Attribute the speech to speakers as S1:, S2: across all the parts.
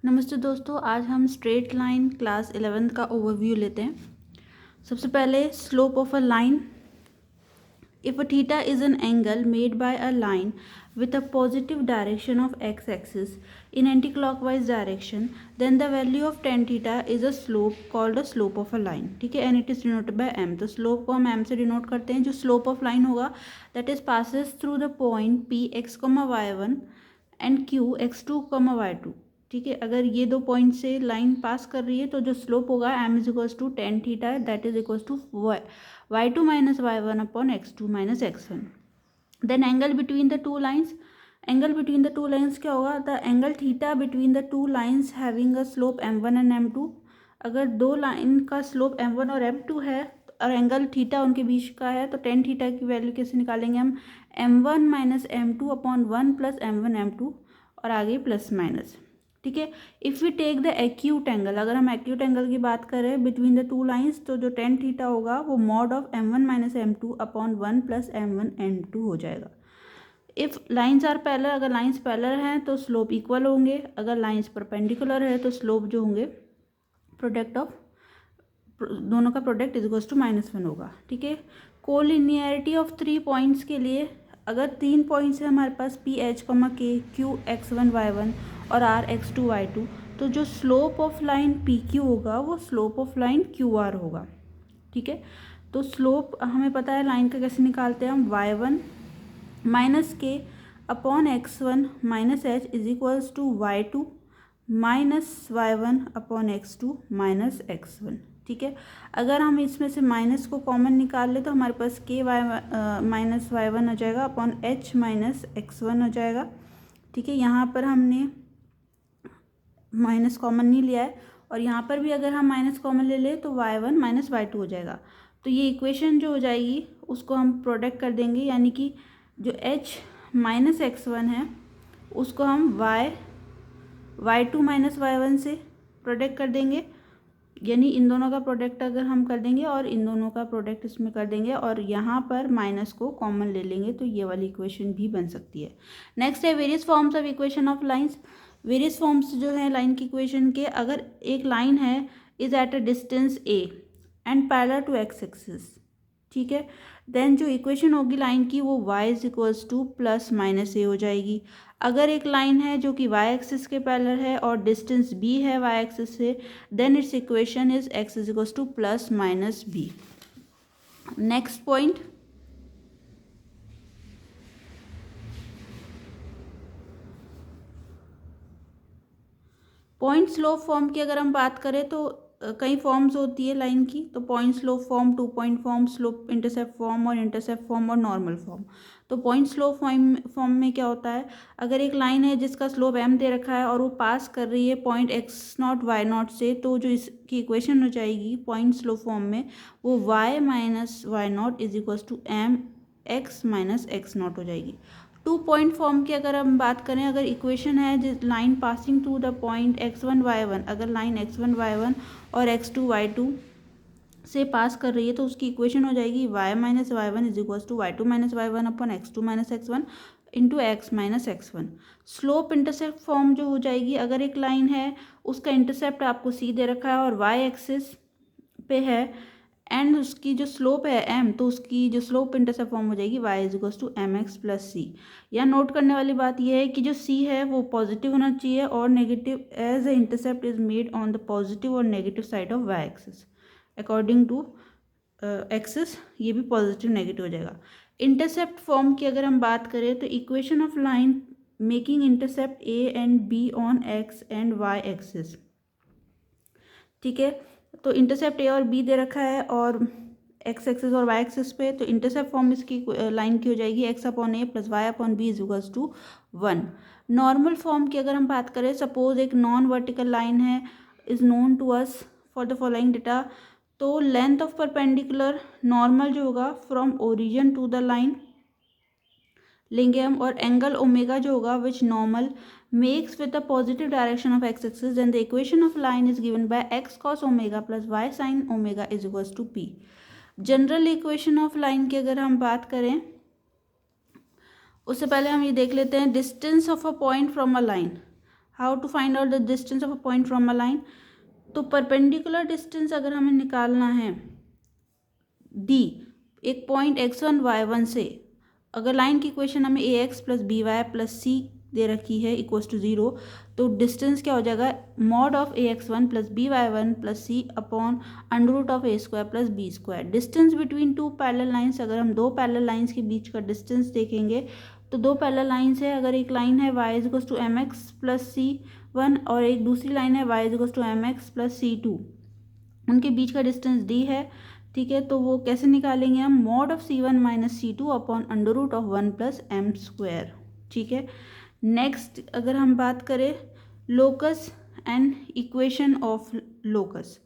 S1: नमस्ते दोस्तों, आज हम स्ट्रेट लाइन क्लास 11th का ओवरव्यू लेते हैं। सबसे पहले slope of a line. If a theta is an angle made by a line with a positive direction of x axis in anti-clockwise direction, then the value of tan theta is a slope called a slope of a line. ठीक है, and it is denoted by m. तो slope को हम m से denote करते हैं। जो slope of line होगा that is passes through the point p x, y1 and q x2, y2। ठीक है, अगर ये दो पॉइंट से लाइन पास कर रही है तो जो स्लोप होगा m is equals to tan theta, that is equals to y2 minus y1 upon x2 minus x1। Then angle between the two lines. Angle between the two lines क्या होगा? The angle theta between the two lines having a slope m1 and m2। अगर दो line का slope m1 और m2 है और angle theta उनके बीच का है तो टेन थीटा की वैल्यू कैसे निकालेंगे हम? m1 minus m2 upon 1 plus m1 m2 और आगे प्लस माइनस। ठीक है, if we take the acute angle, अगर हम एक्यूट एंगल की बात करें बिटवीन द टू लाइन्स तो जो टेन थीटा होगा वो mod of m1 minus m2 upon 1 plus m1 m2 हो जाएगा। इफ़ लाइन्स आर पैरेलल, अगर लाइन्स पैरेलल हैं तो स्लोप इक्वल होंगे, अगर लाइन्स परपेंडिकुलर है तो स्लोप जो होंगे प्रोडक्ट ऑफ दोनों का प्रोडक्ट इज इक्वल्स टू -1 होगा। ठीक है, कोलिनियरिटी ऑफ थ्री पॉइंट्स के लिए अगर तीन पॉइंट्स है हमारे पास पी एच के क्यू x1 y1 और आर x2 y2, तो जो slope of line P Q होगा वो slope of line Q R होगा। ठीक है, तो स्लोप हमें पता है लाइन का कैसे निकालते हैं हम, y1 minus k upon x1 minus h is equals to y2 minus y1 upon x2 minus x1। ठीक है, अगर हम इसमें से माइनस को कॉमन निकाल ले तो हमारे पास के वाई माइनस y1 हो जाएगा अपॉन h माइनस x1 हो जाएगा। ठीक है, यहाँ पर हमने माइनस कॉमन नहीं लिया है और यहाँ पर भी अगर हम माइनस कॉमन ले लें तो y1 माइनस y2 हो जाएगा। तो ये इक्वेशन जो हो जाएगी उसको हम प्रोडक्ट कर देंगे, यानी कि जो h माइनस x1 है उसको हम y2 माइनस y1 से प्रोडक्ट कर देंगे, यानी इन दोनों का प्रोडक्ट अगर हम कर देंगे और इन दोनों का प्रोडक्ट इसमें कर देंगे और यहाँ पर माइनस को कॉमन ले लेंगे तो ये वाली इक्वेशन भी बन सकती है। नेक्स्ट है various forms of equation of lines. Various forms जो है लाइन की इक्वेशन के, अगर एक लाइन है is at a distance a and parallel to x axis, ठीक है, देन जो इक्वेशन होगी लाइन की वो y is equals to plus minus a हो जाएगी। अगर एक लाइन है जो कि y एक्सिस के पैरेलल है और डिस्टेंस b है y एक्सिस से, then its equation is x is equals to plus minus b। Next point, point slope form की अगर हम बात करें तो कई फॉर्म्स होती है लाइन की, तो point slope form, two point form, slope intercept form और इंटरसेप्ट फॉर्म और नॉर्मल फॉर्म। तो पॉइंट स्लोप फॉर्म में क्या होता है, अगर एक लाइन है जिसका स्लोप m दे रखा है और वो पास कर रही है पॉइंट x0 y0 से, तो जो इसकी इक्वेशन हो जाएगी पॉइंट स्लोप फॉर्म में वो y minus y0 is equals to m x minus x0 हो जाएगी। टू पॉइंट फॉर्म की अगर हम बात करें, अगर इक्वेशन है जिस line passing through the point x1 y1, अगर लाइन x1 y1 और x2 y2 से पास कर रही है तो उसकी इक्वेशन हो जाएगी y minus y1 is equals to y2 minus y1 upon x2 minus x1 into x minus x1। Slope intercept form जो हो जाएगी, अगर एक लाइन है उसका इंटरसेप्ट आपको c दे रखा है और y एक्सिस पे है एंड उसकी जो स्लोप है m, तो उसकी जो स्लोप इंटरसेप्ट फॉर्म हो जाएगी y is equals to m x plus c. यहाँ नोट करने वाली बात यह है कि जो c है वो पॉजिटिव होना चाहिए और negative, as a intercept is made on the positive और negative side of y axis according to axis, ये भी पॉजिटिव नेगेटिव हो जाएगा। इंटरसेप्ट फॉर्म की अगर हम बात करें तो equation of line making intercept a and b on x and y axis. ठीक है, तो इंटरसेप्ट ए और बी दे रखा है और एक्स एक्सिस और वाई एक्सिस पे, तो इंटरसेप्ट फॉर्म इसकी लाइन की हो जाएगी x upon a plus y upon b is equals to 1। Normal form की अगर हम बात करें, सपोज एक नॉन वर्टिकल लाइन है is known to us for the following data, तो लेंथ ऑफ परपेंडिकुलर नॉर्मल जो होगा from origin to the line लेंगे हम, और एंगल ओमेगा जो होगा विच normal makes with the positive direction of x axis, then the equation of line is given by x cos omega plus y sin omega is equals to p। General equation of line की अगर हम बात करें उससे पहले हम ये देख लेते हैं distance of a point from a line. How to find out the distance of a point from a line. तो परपेंडिकुलर डिस्टेंस अगर हमें निकालना है डी, एक पॉइंट x1 y1 से, अगर लाइन की इक्वेशन हमें ax plus b y plus c दे रखी है इक्वल्स टू 0, तो डिस्टेंस क्या हो जाएगा, mod of ax1 plus b y one plus c upon under root of a square plus b square. Distance between two parallel lines, अगर हम दो पैरेलल लाइन्स के बीच का डिस्टेंस देखेंगे तो दो पैरेलल लाइन्स है, अगर एक लाइन है y is equals to m x plus c one और एक दूसरी लाइन है y is equals to m x plus c two, उनके बीच का डिस्टेंस d है। ठीक है, तो वो कैसे निकालेंगे हम, mod of c1 minus c two upon under root of 1 plus m square. ठीक है, नेक्स्ट अगर हम बात करें locus and equation of locus,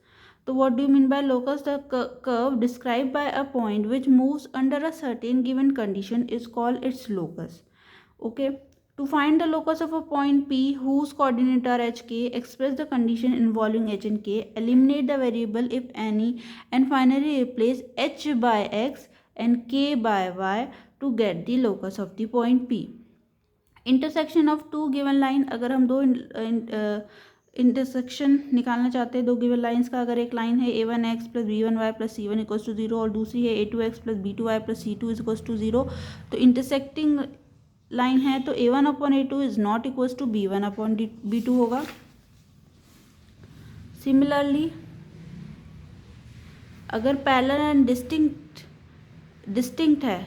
S1: तो what do you mean by locus, the curve describe by a point which moves under a certain given condition is called its locus. Okay, to find the locus of a point P whose coordinate are hk, express the condition involving h and k, eliminate the variable if any, and finally replace h by x and k by y to get the locus of the point P. Intersection of two given line, अगर हम दो intersection निकालना चाहते हैं दो given lines का, अगर एक लाइन है a1x plus b1y plus c1 equals to 0 और दूसरी है a2x plus b2y plus c2 equals to 0, तो इंटरसेक्टिंग लाइन है तो a1 upon a2 is not equals to b1 upon b2 होगा। सिमिलरली अगर पैरेलल एंड डिस्टिंक्ट है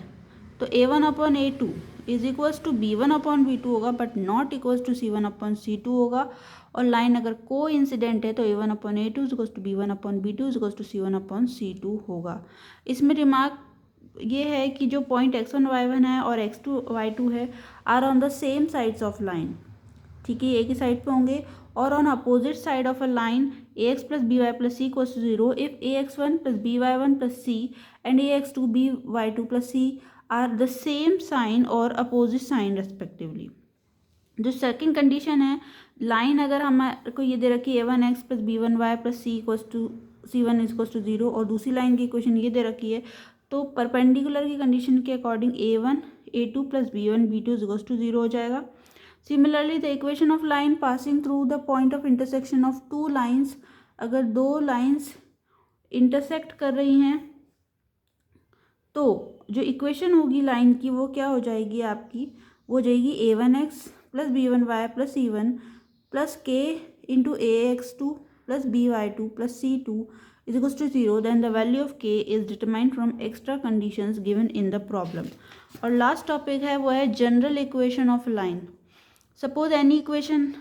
S1: तो a1 upon a2 is equals to b1 upon b2 होगा, but not equals to c1 upon c2 होगा। और line अगर को incident है तो a1 upon a2 is equals to b1 upon b2 is equals to c1 upon c2 होगा। इसमें remark ये है कि जो पॉइंट x1 y1 है और x2 y2 है are on the same sides of line. ठीक है, एक ही साइड पे होंगे, और on opposite side of a line ax plus b y plus c equals to 0 if ax1 plus b y one plus c and ax2 b y two plus c are the same sign और opposite sign respectively. जो second condition है, line अगर हमारे को ये दे रखी है a1x plus b one y plus c equals to c1 equals to 0 और दूसरी लाइन की इक्वेशन ये दे रखी है, तो परपेंडिकुलर की कंडीशन के according a1 a2 plus b1 b2 equals to 0 हो जाएगा। Similarly the equation of line passing through the point of intersection of two lines, अगर दो लाइंस इंटरसेक्ट कर रही हैं तो जो इक्वेशन होगी लाइन की वो क्या हो जाएगी आपकी, वो हो जाएगी a1x plus b1y plus c1 plus k into ax2 plus by2 plus c2 is equals to 0, then the value of k is determined from extra conditions given in the problem. और लास्ट टॉपिक है वो है general equation of line. Suppose any equation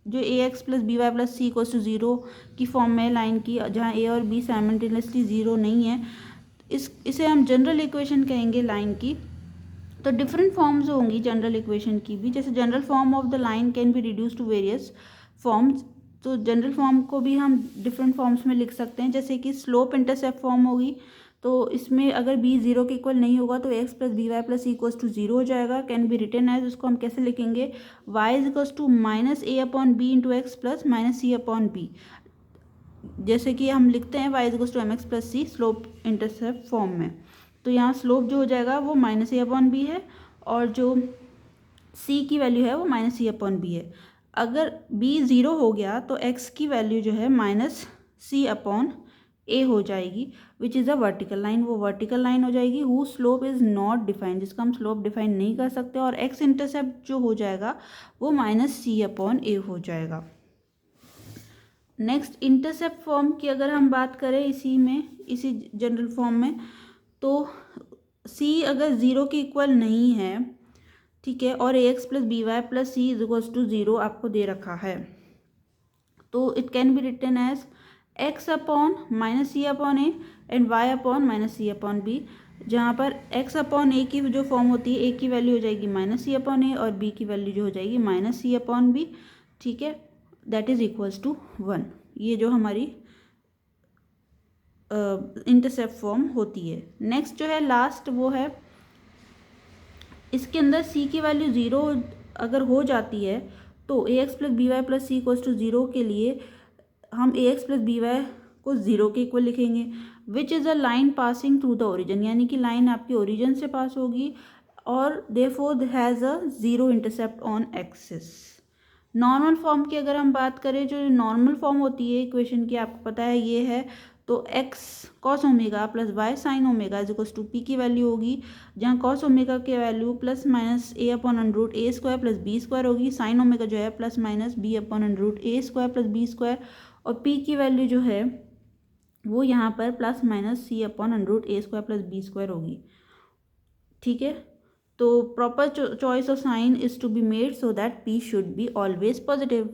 S1: जो ax plus b y plus c equals to 0 की form में line की, जहाँ a और b साइमल्टेनियसली 0 नहीं है, इसे हम जनरल इक्वेशन कहेंगे लाइन की। तो डिफरेंट फॉर्म्स होंगी जनरल इक्वेशन की भी, जैसे general form of the line can be reduce to various forms, तो जनरल फॉर्म को भी हम डिफरेंट फॉर्म्स में लिख सकते हैं, जैसे कि स्लोप इंटरसेप्ट फॉर्म होगी, तो इसमें अगर b 0 के इक्वल नहीं होगा तो x plus b y plus c equals to 0 हो जाएगा। कैन बी रिटन एज, उसको हम कैसे लिखेंगे, y is equals to minus a upon b into x plus minus c upon b, जैसे कि हम लिखते हैं y is equals to m x plus c slope intercept form में। तो यहाँ स्लोप जो हो जाएगा वो माइनस a अपॉन बी है और जो c की वैल्यू है वो माइनस सी अपॉन बी है। अगर b 0 हो गया तो x की वैल्यू जो है माइनस सी अपॉन ए हो जाएगी, which is a vertical line, वो वर्टिकल लाइन हो जाएगी who slope is not defined, जिसका हम स्लोप डिफाइन नहीं कर सकते, और x इंटरसेप्ट जो हो जाएगा वो माइनस सी अपॉन ए हो जाएगा। नेक्स्ट इंटरसेप्ट फॉर्म की अगर हम बात करें इसी जनरल फॉर्म में, तो c अगर 0 के इक्वल नहीं है, ठीक है, और ax plus b y plus c is equals to 0 आपको दे रखा है, तो it can be written as x upon minus c upon a and y upon minus c upon b, जहाँ पर x अपॉन ए की जो फॉर्म होती है, a की वैल्यू हो जाएगी माइनस सी अपॉन ए और b की वैल्यू जो हो जाएगी माइनस सी अपॉन बी। ठीक है, दैट इज इक्वल्स टू 1। ये जो हमारी इंटरसेप्ट फॉर्म होती है। नेक्स्ट जो है लास्ट वो है, इसके अंदर c की वैल्यू 0 अगर हो जाती है तो ax plus b y plus c equals to 0 के लिए हम ax प्लस बी वाई को 0 के इक्वल लिखेंगे, which is a line passing through the origin, यानी कि लाइन आपकी ओरिजिन से पास होगी और therefore has a 0 intercept on axis. Normal form की अगर हम बात करें, जो नॉर्मल फॉर्म होती है इक्वेशन की, आपको पता है ये है, तो x cos omega plus y sine omega is equals to p की वैल्यू होगी, जहाँ कॉस ओमेगा की value plus minus a upon under root a square plus b square होगी, साइन ओमेगा जो है plus minus b upon under root a square plus b square, और p की value जो है वो यहाँ पर plus minus c upon under root a square plus b square होगी। ठीक है, तो proper choice of sign is to be made so that p should be always positive.